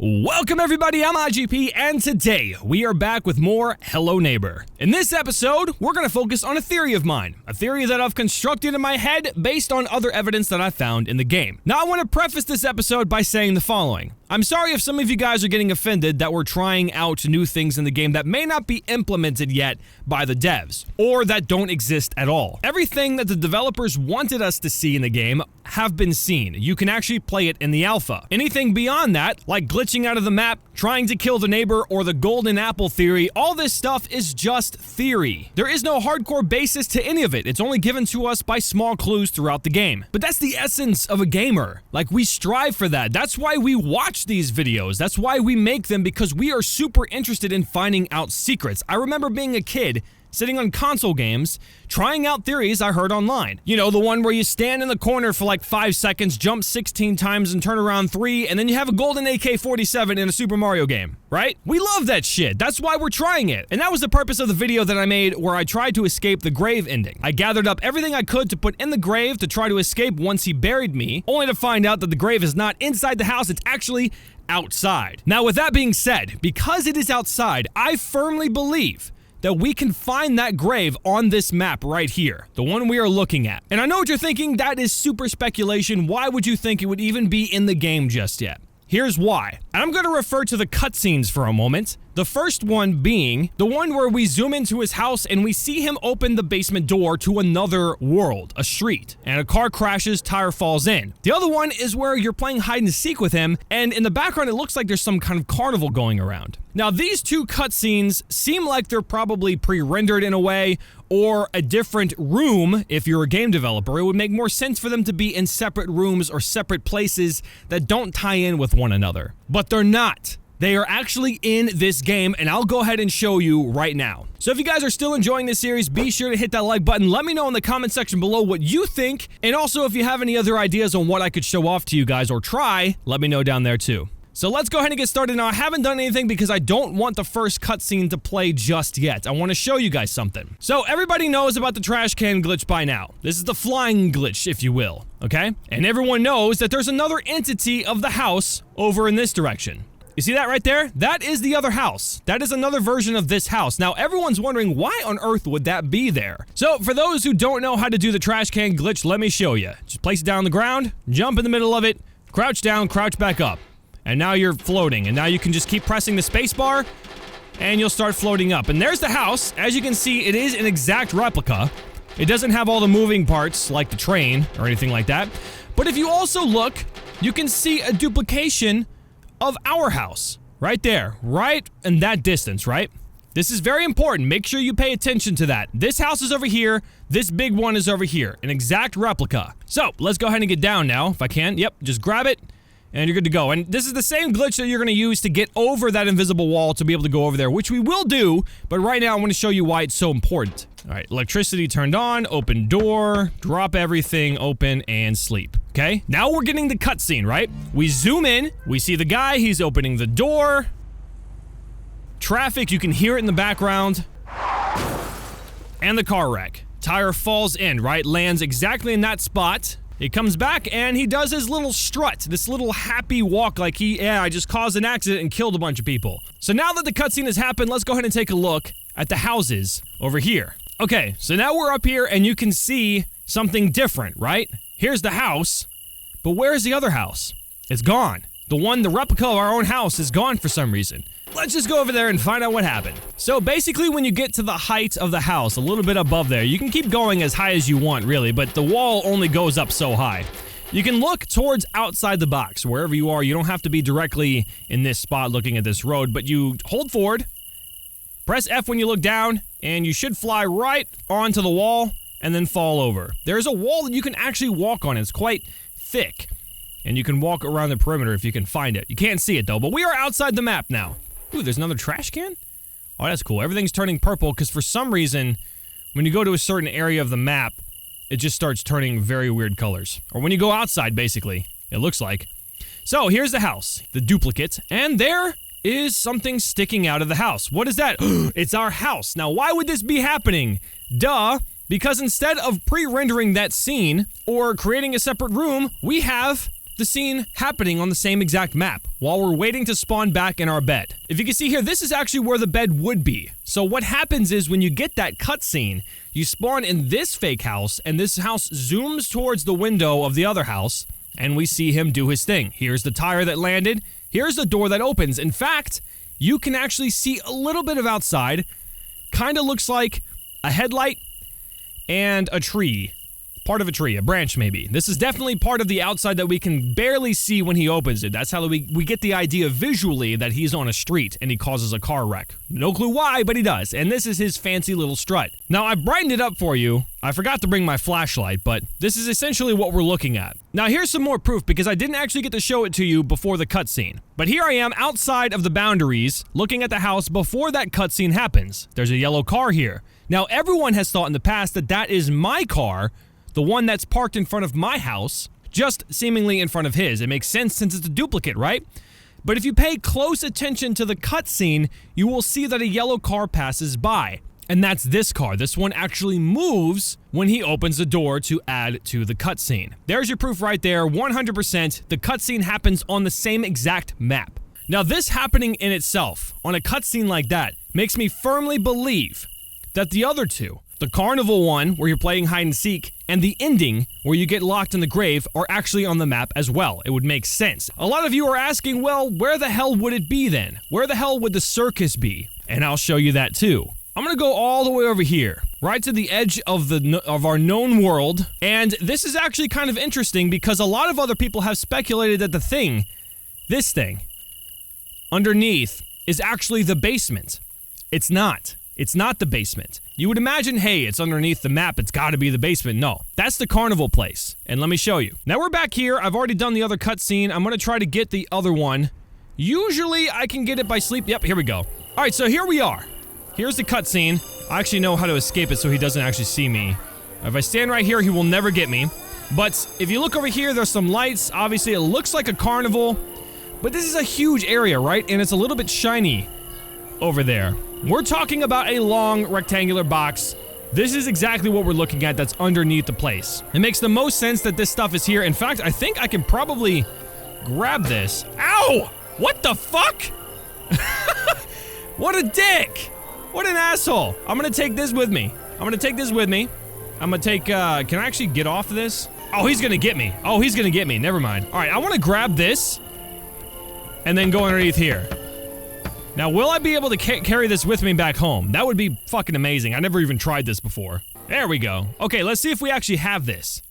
Welcome everybody, I'm IGP, and today we are back with more Hello Neighbor. In this episode, we're going to focus on a theory of mine, a theory that I've constructed in my head based on other evidence that I found in the game. Now I want to preface this episode by saying the following. I'm sorry if some of you guys are getting offended that we're trying out new things in the game that may not be implemented yet by the devs, or that don't exist at all. Everything that the developers wanted us to see in the game have been seen. You can actually play it in the alpha. Anything beyond that, like glitching out of the map, trying to kill the neighbor, or the golden apple theory, all this stuff is just theory. There is no hardcore basis to any of it. It's only given to us by small clues throughout the game. But that's the essence of a gamer. Like, we strive for that. That's why we watch these videos. That's why we make them, because we are super interested in finding out secrets. I remember being a kid sitting on console games, trying out theories I heard online. You know, the one where you stand in the corner for like 5 seconds, jump 16 times and turn around 3, and then you have a golden AK-47 in a Super Mario game, right? We love that shit. That's why we're trying it. And that was the purpose of the video that I made where I tried to escape the grave ending. I gathered up everything I could to put in the grave to try to escape once he buried me, only to find out that the grave is not inside the house, it's actually outside. Now, with that being said, because it is outside, I firmly believe that we can find that grave on this map right here, the one we are looking at. And I know what you're thinking, that is super speculation. Why would you think it would even be in the game just yet? Here's why. And I'm going to refer to the cutscenes for a moment. The first one being the one where we zoom into his house and we see him open the basement door to another world, a street, and a car crashes, tire falls in. The other one is where you're playing hide and seek with him, and in the background it looks like there's some kind of carnival going around. Now, these two cutscenes seem like they're probably pre-rendered in a way, or a different room. If you're a game developer, it would make more sense for them to be in separate rooms or separate places that don't tie in with one another. But they're not. They are actually in this game, and I'll go ahead and show you right now. So if you guys are still enjoying this series, be sure to hit that like button. Let me know in the comment section below what you think, and also if you have any other ideas on what I could show off to you guys or try, let me know down there too. So let's go ahead and get started. Now, I haven't done anything because I don't want the first cutscene to play just yet. I want to show you guys something. So everybody knows about the trash can glitch by now. This is the flying glitch, if you will, okay? And everyone knows that there's another entity of the house over in this direction. You see that right there? That is the other house. That is another version of this house. Now, everyone's wondering why on earth would that be there? So, for those who don't know how to do the trash can glitch, let me show you. Just place it down on the ground, jump in the middle of it, crouch down, crouch back up. And now you're floating. And now you can just keep pressing the space bar, and you'll start floating up. And there's the house. As you can see, it is an exact replica. It doesn't have all the moving parts like the train or anything like that. But if you also look, you can see a duplication of our house right there, right in that distance, right? This is very important. Make sure you pay attention to that. This house is over here. This big one is over here, an exact replica. So let's go ahead and get down now if I can. Yep, just grab it and you're good to go. And this is the same glitch that you're going to use to get over that invisible wall to be able to go over there, which we will do. But right now I want to show you why it's so important. All right, electricity turned on, open door, drop everything, open, and sleep. Okay, now we're getting the cutscene, right? We zoom in, we see the guy, he's opening the door. Traffic, you can hear it in the background. And the car wreck. Tire falls in, right? Lands exactly in that spot. He comes back and he does his little strut, this little happy walk like I just caused an accident and killed a bunch of people. So now that the cutscene has happened, let's go ahead and take a look at the houses over here. Okay, so now we're up here and you can see something different, right? Here's the house, but where's the other house? It's gone. The replica of our own house is gone for some reason. Let's just go over there and find out what happened. So basically when you get to the height of the house, a little bit above there, you can keep going as high as you want really, but the wall only goes up so high. You can look towards outside the box, wherever you are. You don't have to be directly in this spot looking at this road, but you hold forward, press F when you look down, and you should fly right onto the wall and then fall over. There's a wall that you can actually walk on. It's quite thick, and you can walk around the perimeter if you can find it. You can't see it though, but we are outside the map now. Ooh, there's another trash can? Oh, that's cool. Everything's turning purple because for some reason, when you go to a certain area of the map, it just starts turning very weird colors. Or when you go outside, basically, it looks like. So here's the house, the duplicate, and there is something sticking out of the house. What is that? It's our house. Now, why would this be happening? Duh, because instead of pre-rendering that scene or creating a separate room, we have the scene happening on the same exact map while we're waiting to spawn back in our bed. If you can see here, this is actually where the bed would be. So what happens is when you get that cutscene, you spawn in this fake house, and this house zooms towards the window of the other house, and we see him do his thing. Here's the tire that landed. Here's the door that opens. In fact, you can actually see a little bit of outside. Kind of looks like a headlight and a tree. Part of a tree, a branch maybe. This is definitely part of the outside that we can barely see when he opens it. That's how we get the idea visually that he's on a street and he causes a car wreck. No clue why, but he does. And this is his fancy little strut. Now, I brightened it up for you. I forgot to bring my flashlight, but this is essentially what we're looking at. Now, here's some more proof because I didn't actually get to show it to you before the cutscene. But here I am outside of the boundaries, looking at the house before that cutscene happens. There's a yellow car here. Now, everyone has thought in the past that that is my car, the one that's parked in front of my house, just seemingly in front of his. It makes sense since it's a duplicate, right? But if you pay close attention to the cutscene, you will see that a yellow car passes by. And that's this car. This one actually moves when he opens the door to add to the cutscene. There's your proof right there, 100%. The cutscene happens on the same exact map. Now, this happening in itself, on a cutscene like that, makes me firmly believe that the other two, the carnival one, where you're playing hide and seek, and the ending, where you get locked in the grave, are actually on the map as well. It would make sense. A lot of you are asking, well, where the hell would it be then? Where the hell would the circus be? And I'll show you that too. I'm gonna go all the way over here, right to the edge of our known world, and this is actually kind of interesting because a lot of other people have speculated that this thing, underneath, is actually the basement. It's not. It's not the basement. You would imagine, hey, it's underneath the map, it's gotta be the basement. No, that's the carnival place. And let me show you. Now we're back here, I've already done the other cutscene. I'm gonna try to get the other one. Usually I can get it by sleep. Yep, here we go. Alright, so here we are. Here's the cutscene. I actually know how to escape it so he doesn't actually see me. If I stand right here, he will never get me. But if you look over here, there's some lights. Obviously, it looks like a carnival. But this is a huge area, right? And it's a little bit shiny over there. We're talking about a long rectangular box. This is exactly what we're looking at that's underneath the place. It makes the most sense that this stuff is here. In fact, I think I can probably grab this. Ow! What the fuck? What a dick! What an asshole! I'm gonna take this with me. I'm gonna take, can I actually get off of this? Oh, he's gonna get me. Oh, he's gonna get me. Never mind. Alright, I wanna grab this and then go underneath here. Now, will I be able to carry this with me back home? That would be fucking amazing. I never even tried this before. There we go. Okay, let's see if we actually have this.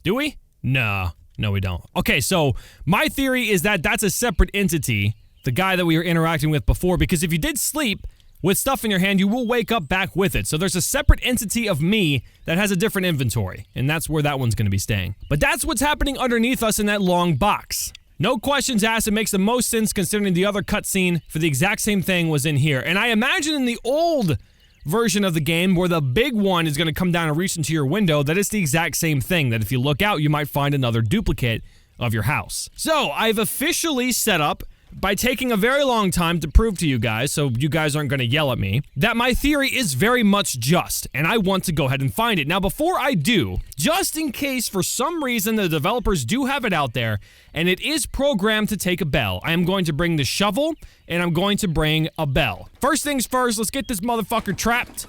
Do we? No. No, we don't. Okay, so my theory is that that's a separate entity, the guy that we were interacting with before, because if you did sleep with stuff in your hand, you will wake up back with it. So there's a separate entity of me that has a different inventory, and that's where that one's gonna be staying. But that's what's happening underneath us in that long box. No questions asked, it makes the most sense considering the other cutscene for the exact same thing was in here. And I imagine in the old version of the game where the big one is going to come down and reach into your window, that it's the exact same thing, that if you look out, you might find another duplicate of your house. So, I've officially set up, by taking a very long time to prove to you guys, so you guys aren't going to yell at me, that my theory is very much just, and I want to go ahead and find it. Now, before I do, just in case for some reason the developers do have it out there, and it is programmed to take a bell, I am going to bring the shovel, and I'm going to bring a bell. First things first, let's get this motherfucker trapped,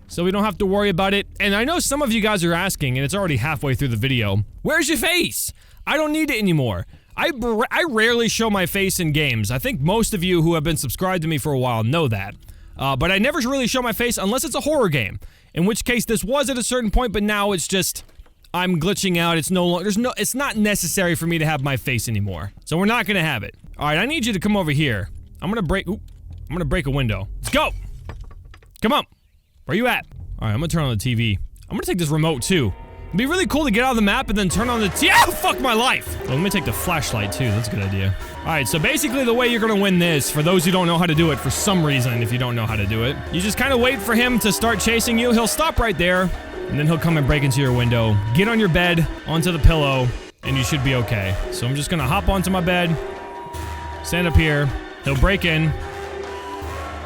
so we don't have to worry about it. And I know some of you guys are asking, and it's already halfway through the video, where's your face? I don't need it anymore. I rarely show my face in games. I think most of you who have been subscribed to me for a while know that. But I never really show my face unless it's a horror game. In which case, this was at a certain point, but now it's just, I'm glitching out. It's no longer, it's not necessary for me to have my face anymore. So we're not gonna have it. Alright, I need you to come over here. I'm gonna break a window. Let's go! Come on! Where you at? Alright, I'm gonna turn on the TV. I'm gonna take this remote too. It'd be really cool to get out of the map and then turn on the oh, fuck my life! Well, let me take the flashlight too, that's a good idea. Alright, so basically the way you're gonna win this, for those who don't know how to do it for some reason, if you don't know how to do it, you just kind of wait for him to start chasing you. He'll stop right there, and then he'll come and break into your window. Get on your bed, onto the pillow, and you should be okay. So I'm just gonna hop onto my bed, stand up here, he'll break in,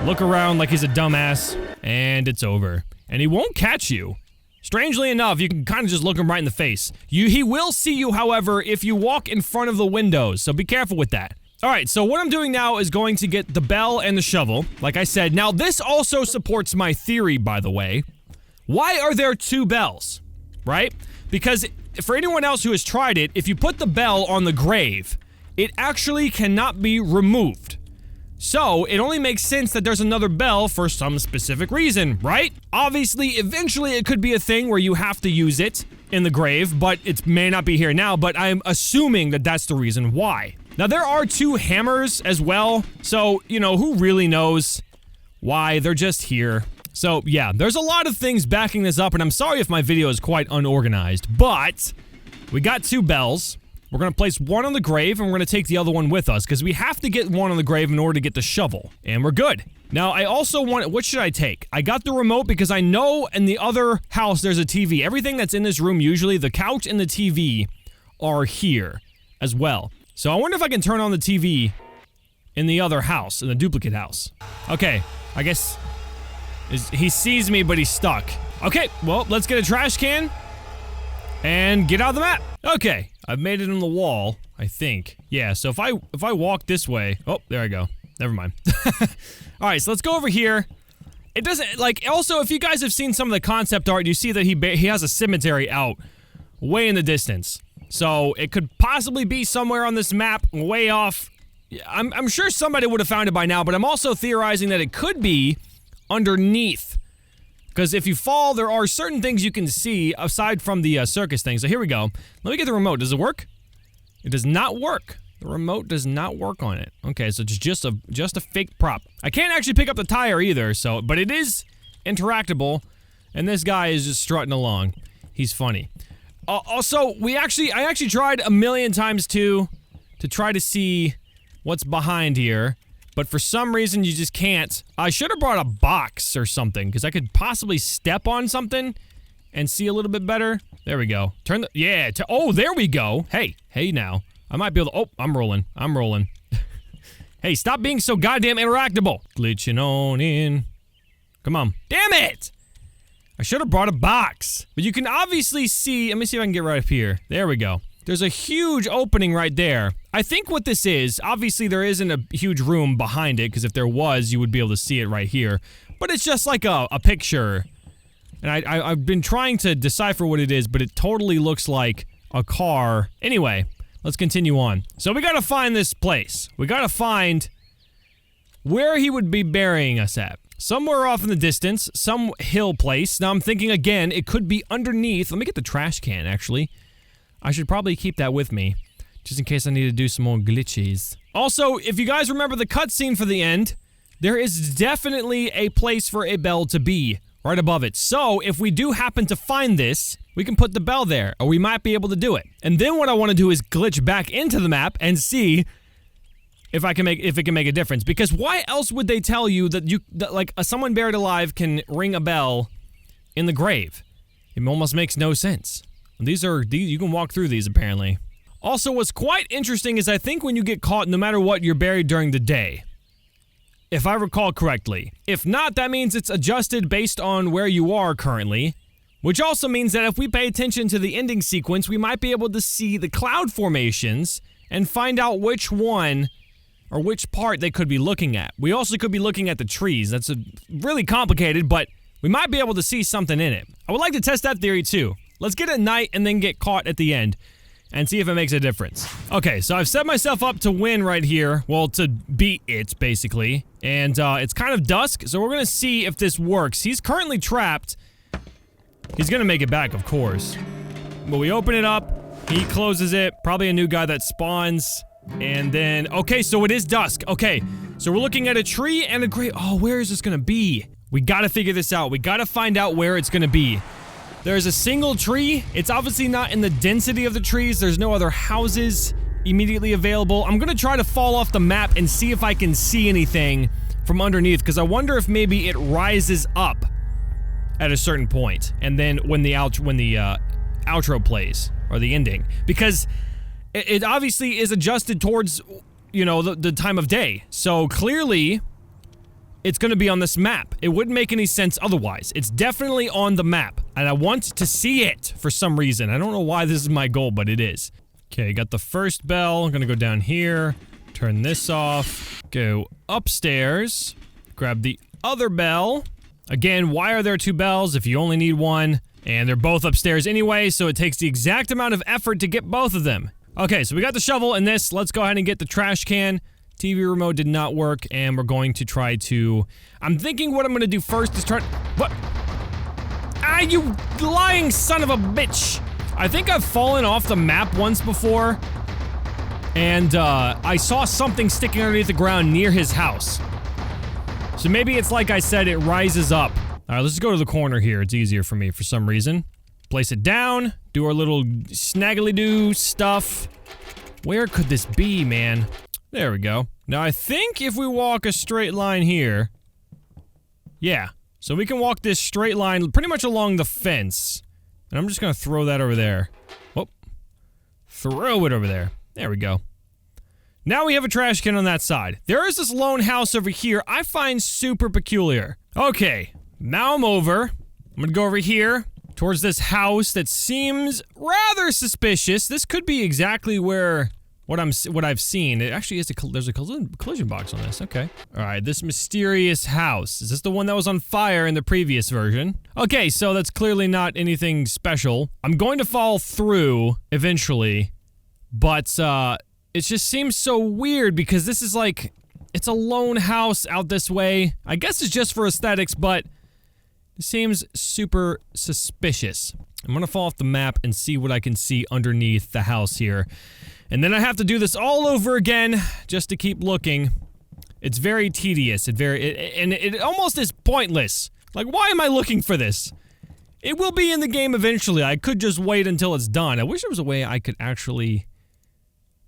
look around like he's a dumbass, and it's over. And he won't catch you. Strangely enough, you can kind of just look him right in the face. He will see you, however, if you walk in front of the windows, so be careful with that. Alright, so what I'm doing now is going to get the bell and the shovel, like I said. Now, this also supports my theory, by the way. Why are there 2 bells? Right? Because for anyone else who has tried it, if you put the bell on the grave, it actually cannot be removed. So, it only makes sense that there's another bell for some specific reason, right? Obviously, eventually it could be a thing where you have to use it in the grave, but it may not be here now, but I'm assuming that that's the reason why. Now, there are 2 hammers as well, so, you know, who really knows why? They're just here. So, yeah, there's a lot of things backing this up, and I'm sorry if my video is quite unorganized, but we got 2 bells. We're gonna place one on the grave, and we're gonna take the other one with us, because we have to get one on the grave in order to get the shovel. And we're good. Now, I also want- what should I take? I got the remote because I know in the other house there's a TV. Everything that's in this room, usually, the couch and the TV are here as well. So I wonder if I can turn on the TV in the other house, in the duplicate house. Okay, I guess he sees me, but he's stuck. Okay, well, let's get a trash can and get out of the map. Okay, I've made it on the wall, I think. Yeah, so if I walk this way, oh, there I go. Never mind. All right, so let's go over here. It doesn't, like, also, if you guys have seen some of the concept art, you see that he has a cemetery out way in the distance. So it could possibly be somewhere on this map, way off. I'm sure somebody would have found it by now, but I'm also theorizing that it could be underneath. Because if you fall, there are certain things you can see aside from the circus thing. So here we go. Let me get the remote. Does it work? It does not work. The remote does not work on it. Okay, so it's just a fake prop. I can't actually pick up the tire either, so, but it is interactable, and this guy is just strutting along. He's funny. Also, I actually tried a million times to try to see what's behind here, but for some reason you just can't. I should have brought a box or something, because I could possibly step on something and see a little bit better. There we go. Turn the, yeah, oh, there we go. Hey now. I might be able to, oh, I'm rolling. Hey, stop being so goddamn interactable. Glitching on in. Come on. Damn it! I should have brought a box. But you can obviously see, let me see if I can get right up here. There we go. There's a huge opening right there. I think what this is, obviously there isn't a huge room behind it, because if there was, you would be able to see it right here. But it's just like a picture. And I've been trying to decipher what it is, but it totally looks like a car. Anyway, let's continue on. So we gotta find this place. We gotta find where he would be burying us at. Somewhere off in the distance, some hill place. Now I'm thinking again, it could be underneath. Let me get the trash can, actually. I should probably keep that with me, just in case I need to do some more glitches. Also, if you guys remember the cutscene for the end, there is definitely a place for a bell to be right above it. So, if we do happen to find this, we can put the bell there, or we might be able to do it. And then what I want to do is glitch back into the map and see if it can make a difference. Because why else would they tell you that someone buried alive can ring a bell in the grave? It almost makes no sense. These you can walk through these apparently. Also, what's quite interesting is I think when you get caught, no matter what, you're buried during the day. If I recall correctly. If not, that means it's adjusted based on where you are currently. Which also means that if we pay attention to the ending sequence, we might be able to see the cloud formations and find out which one or which part they could be looking at. We also could be looking at the trees. That's really complicated, but we might be able to see something in it. I would like to test that theory too. Let's get at night and then get caught at the end and see if it makes a difference. Okay, so I've set myself up to win right here. Well, to beat it, basically. And it's kind of dusk, so we're gonna see if this works. He's currently trapped. He's gonna make it back, of course. But we open it up, he closes it, probably a new guy that spawns, and then, okay, so it is dusk. Okay, so we're looking at a tree and a grave. Oh, where is this gonna be? We gotta figure this out. We gotta find out where it's gonna be. There's a single tree. It's obviously not in the density of the trees. There's no other houses immediately available. I'm gonna try to fall off the map and see if I can see anything from underneath, because I wonder if maybe it rises up at a certain point, and then when the outro plays, or the ending, because it obviously is adjusted towards, you know, the time of day. So clearly, it's gonna be on this map. It wouldn't make any sense otherwise. It's definitely on the map, and I want to see it for some reason. I don't know why this is my goal, but it is. Okay, got the first bell. I'm gonna go down here, turn this off, go upstairs, grab the other bell. Again, why are there two bells if you only need one? And they're both upstairs anyway, so it takes the exact amount of effort to get both of them. Okay, so we got the shovel and this. Let's go ahead and get the trash can. TV remote did not work, and we're going to try to... I'm thinking what I'm gonna do first is try... What? Ah, you lying son of a bitch! I think I've fallen off the map once before, and I saw something sticking underneath the ground near his house. So maybe it's like I said, it rises up. Alright, let's just go to the corner here. It's easier for me for some reason. Place it down, do our little snaggly-doo stuff. Where could this be, man? There we go. Now I think if we walk a straight line here... Yeah. So we can walk this straight line pretty much along the fence. And I'm just gonna throw that over there. Whoop. Throw it over there. There we go. Now we have a trash can on that side. There is this lone house over here I find super peculiar. Okay. Now I'm over. I'm gonna go over here towards this house that seems rather suspicious. This could be exactly where what I've seen. It actually is there's a collision box on this. Okay. All right, this mysterious house. Is this the one that was on fire in the previous version? Okay, so that's clearly not anything special. I'm going to fall through eventually, but it just seems so weird because this is like it's a lone house out this way. I guess it's just for aesthetics, but it seems super suspicious. I'm gonna fall off the map and see what I can see underneath the house here. And then I have to do this all over again just to keep looking. It's very tedious. It almost is pointless. Like, why am I looking for this? It will be in the game eventually. I could just wait until it's done. I wish there was a way I could actually...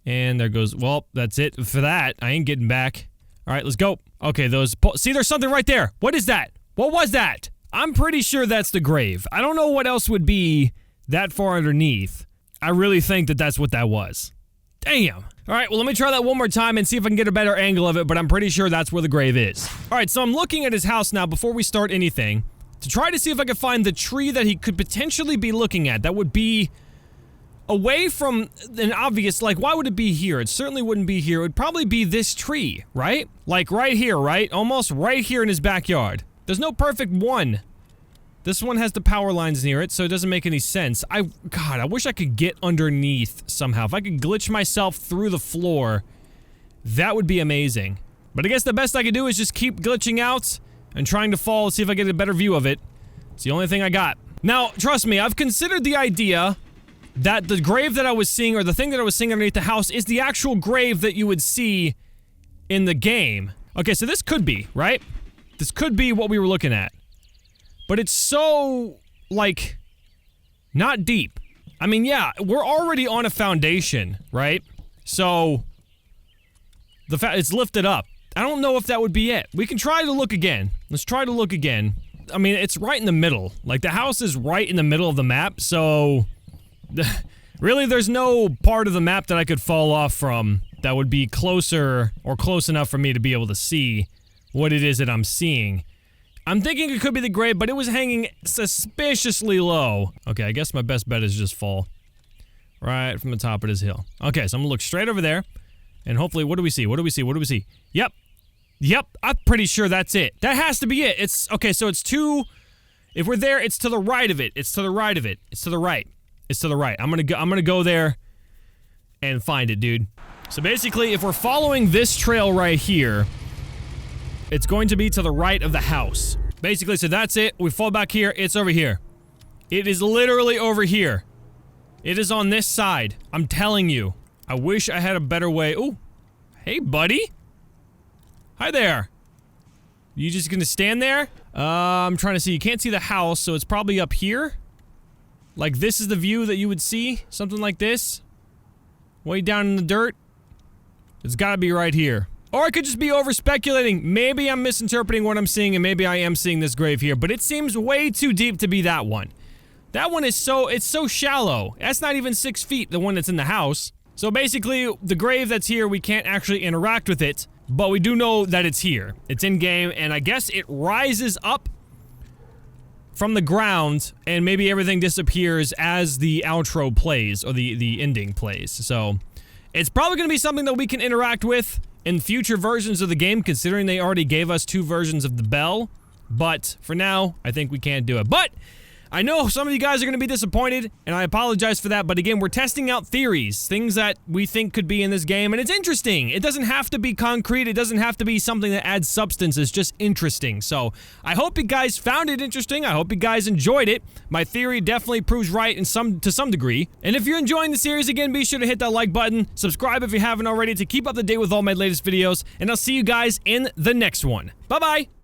And there goes... Well, that's it for that. I ain't getting back. Alright, let's go. Okay, see, there's something right there. What is that? What was that? I'm pretty sure that's the grave. I don't know what else would be that far underneath. I really think that that's what that was. Damn. Alright, well let me try that one more time and see if I can get a better angle of it, but I'm pretty sure that's where the grave is. Alright, so I'm looking at his house now before we start anything, to try to see if I can find the tree that he could potentially be looking at. That would be away from an obvious, like, why would it be here? It certainly wouldn't be here. It would probably be this tree, right? Like right here, right? Almost right here in his backyard. There's no perfect one. This one has the power lines near it, so it doesn't make any sense. God, I wish I could get underneath somehow. If I could glitch myself through the floor, that would be amazing. But I guess the best I could do is just keep glitching out and trying to fall, see if I get a better view of it. It's the only thing I got. Now, trust me, I've considered the idea that the grave that I was seeing, or the thing that I was seeing underneath the house, is the actual grave that you would see in the game. Okay, so this could be, right? This could be what we were looking at. But it's so, like, not deep. I mean, yeah, we're already on a foundation, right? So, it's lifted up. I don't know if that would be it. We can try to look again. Let's try to look again. I mean, it's right in the middle. Like, the house is right in the middle of the map, so... really, there's no part of the map that I could fall off from that would be closer or close enough for me to be able to see what it is that I'm seeing. I'm thinking it could be the grave, but it was hanging suspiciously low. Okay, I guess my best bet is just fall. Right from the top of this hill. Okay, so I'm gonna look straight over there. And hopefully, what do we see? What do we see? What do we see? Yep. Yep, I'm pretty sure that's it. That has to be it. It's, okay, so it's if we're there, it's to the right of it. It's to the right of it. It's to the right. It's to the right. I'm gonna go there and find it, dude. So basically, if we're following this trail right here, it's going to be to the right of the house. Basically, so that's it. We fall back here. It's over here. It is literally over here. It is on this side. I'm telling you. I wish I had a better way. Ooh. Hey, buddy. Hi there. You just gonna stand there? I'm trying to see. You can't see the house, so it's probably up here. Like, this is the view that you would see? Something like this? Way down in the dirt? It's gotta be right here. Or I could just be over-speculating. Maybe I'm misinterpreting what I'm seeing, and maybe I am seeing this grave here, but it seems way too deep to be that one. That one is it's so shallow. That's not even 6 feet, the one that's in the house. So basically, the grave that's here, we can't actually interact with it. but we do know that it's here. It's in-game, and I guess it rises up from the ground, and maybe everything disappears as the outro plays, or the ending plays. So, it's probably going to be something that we can interact with in future versions of the game, considering they already gave us 2 versions of the bell. But, for now, I think we can't do it. But, I know some of you guys are going to be disappointed, and I apologize for that, but again, we're testing out theories, things that we think could be in this game, and it's interesting. It doesn't have to be concrete, it doesn't have to be something that adds substance, it's just interesting. So, I hope you guys found it interesting, I hope you guys enjoyed it. My theory definitely proves right to some degree. And if you're enjoying the series, again, be sure to hit that like button, subscribe if you haven't already to keep up to date with all my latest videos, and I'll see you guys in the next one. Bye-bye!